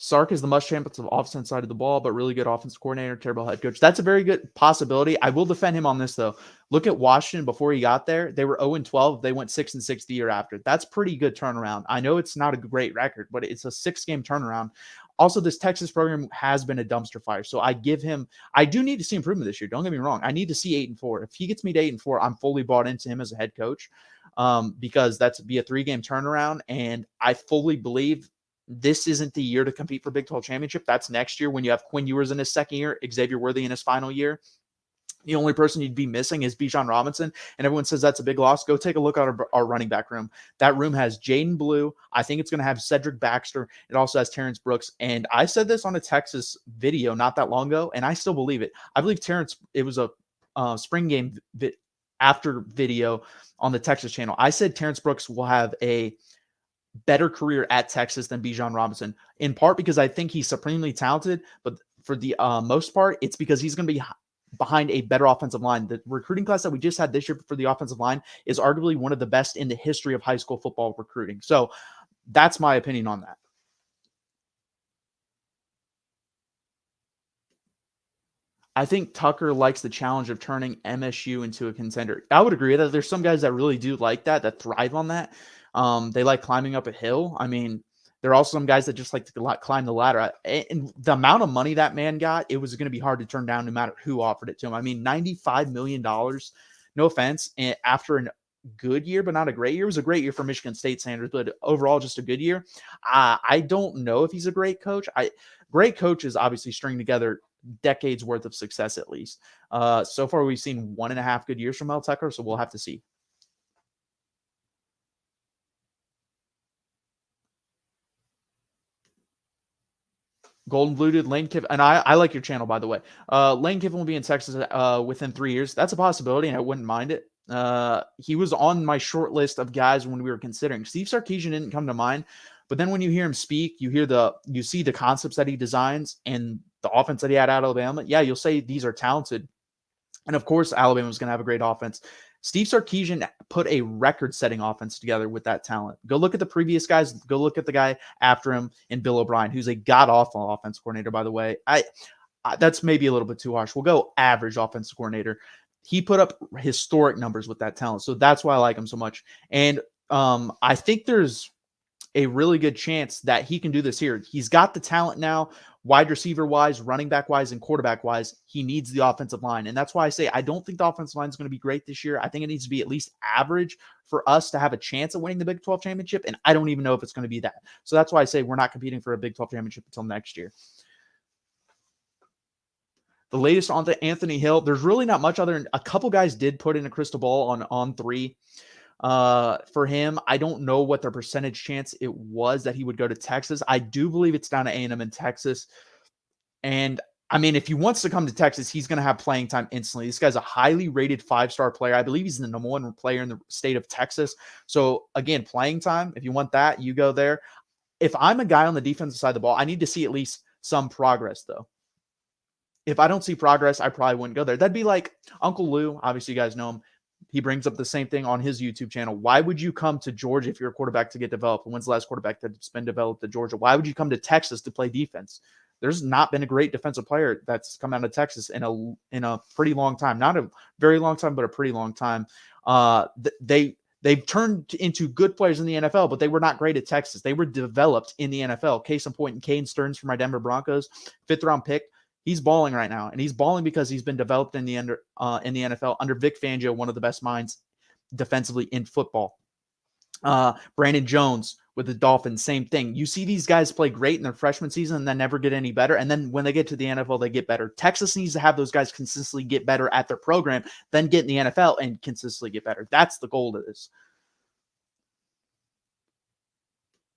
Sark is the must champions of offensive side of the ball, but really good offensive coordinator, terrible head coach. That's a very good possibility. I will defend him on this, though. Look at Washington before he got there. They were 0-12. They went 6-6 the year after. That's pretty good turnaround. I know it's not a great record, but it's a 6-game turnaround. Also, this Texas program has been a dumpster fire. So I do need to see improvement this year. Don't get me wrong. I need to see 8-4. If he gets me to 8-4, I'm fully bought into him as a head coach, because that's be a 3-game turnaround. And I fully believe this isn't the year to compete for Big 12 championship. That's next year when you have Quinn Ewers in his second year, Xavier Worthy in his final year. The only person you'd be missing is Bijan Robinson, and everyone says that's a big loss. Go take a look at our running back room. That room has Jaden Blue. I think it's going to have Cedric Baxter. It also has Terrence Brooks. And I said this on a Texas video not that long ago, and I still believe it. I believe it was a spring game after video on the Texas channel. I said Terrence Brooks will have a better career at Texas than Bijan Robinson, in part because I think he's supremely talented, but for the most part, it's because he's going to be behind a better offensive line. The recruiting class that we just had this year for the offensive line is arguably one of the best in the history of high school football recruiting. So that's my opinion on that. I think Tucker likes the challenge of turning MSU into a contender. I would agree with that. There's some guys that really do like that thrive on that. They like climbing up a hill. I mean, there are also some guys that just like to climb the ladder. And the amount of money that man got, it was going to be hard to turn down no matter who offered it to him. I mean, $95 million, no offense, and after a good year, but not a great year. It was a great year for Michigan State standards, but overall just a good year. I don't know if he's a great coach. Great coaches obviously string together decades worth of success at least. So far, we've seen 1.5 good years from Mel Tucker, so we'll have to see. Golden Bluted, Lane Kiffin, and I like your channel, by the way. Lane Kiffin will be in Texas within 3 years. That's a possibility, and I wouldn't mind it. He was on my short list of guys when we were considering. Steve Sarkisian didn't come to mind, but then when you hear him speak, you see the concepts that he designs and the offense that he had at Alabama. Yeah, you'll say these are talented. And of course, Alabama's going to have a great offense. Steve Sarkisian put a record-setting offense together with that talent. Go look at the previous guys. Go look at the guy after him in Bill O'Brien, who's a god-awful offense coordinator, by the way. That's maybe a little bit too harsh. We'll go average offensive coordinator. He put up historic numbers with that talent, so that's why I like him so much. And I think there's a really good chance that he can do this here. He's got the talent now, wide receiver-wise, running back-wise, and quarterback-wise. He needs the offensive line. And that's why I say I don't think the offensive line is going to be great this year. I think it needs to be at least average for us to have a chance of winning the Big 12 championship, and I don't even know if it's going to be that. So that's why I say we're not competing for a Big 12 championship until next year. The latest on to Anthony Hill, there's really not much other than a couple guys did put in a crystal ball on 3. For him, I don't know what the percentage chance it was that he would go to Texas. I do believe it's down to A&M in Texas. And I mean, if he wants to come to Texas, he's going to have playing time instantly. This guy's a highly rated 5-star player. I believe he's the number 1 player in the state of Texas. So again, playing time, if you want that, you go there. If I'm a guy on the defensive side of the ball, I need to see at least some progress though. If I don't see progress, I probably wouldn't go there. That'd be like Uncle Lou. Obviously, you guys know him. He brings up the same thing on his YouTube channel. Why would you come to Georgia if you're a quarterback to get developed? When's the last quarterback that's been developed at Georgia? Why would you come to Texas to play defense? There's not been a great defensive player that's come out of Texas in a pretty long time. Not a very long time, but a pretty long time. They've turned into good players in the NFL, but they were not great at Texas. They were developed in the NFL. Case in point, Kane Stearns for my Denver Broncos, 5th-round pick. He's balling right now, and he's balling because he's been developed in the NFL under Vic Fangio, one of the best minds defensively in football. Brandon Jones with the Dolphins, same thing. You see these guys play great in their freshman season and then never get any better, and then when they get to the NFL, they get better. Texas needs to have those guys consistently get better at their program, then get in the NFL and consistently get better. That's the goal of this.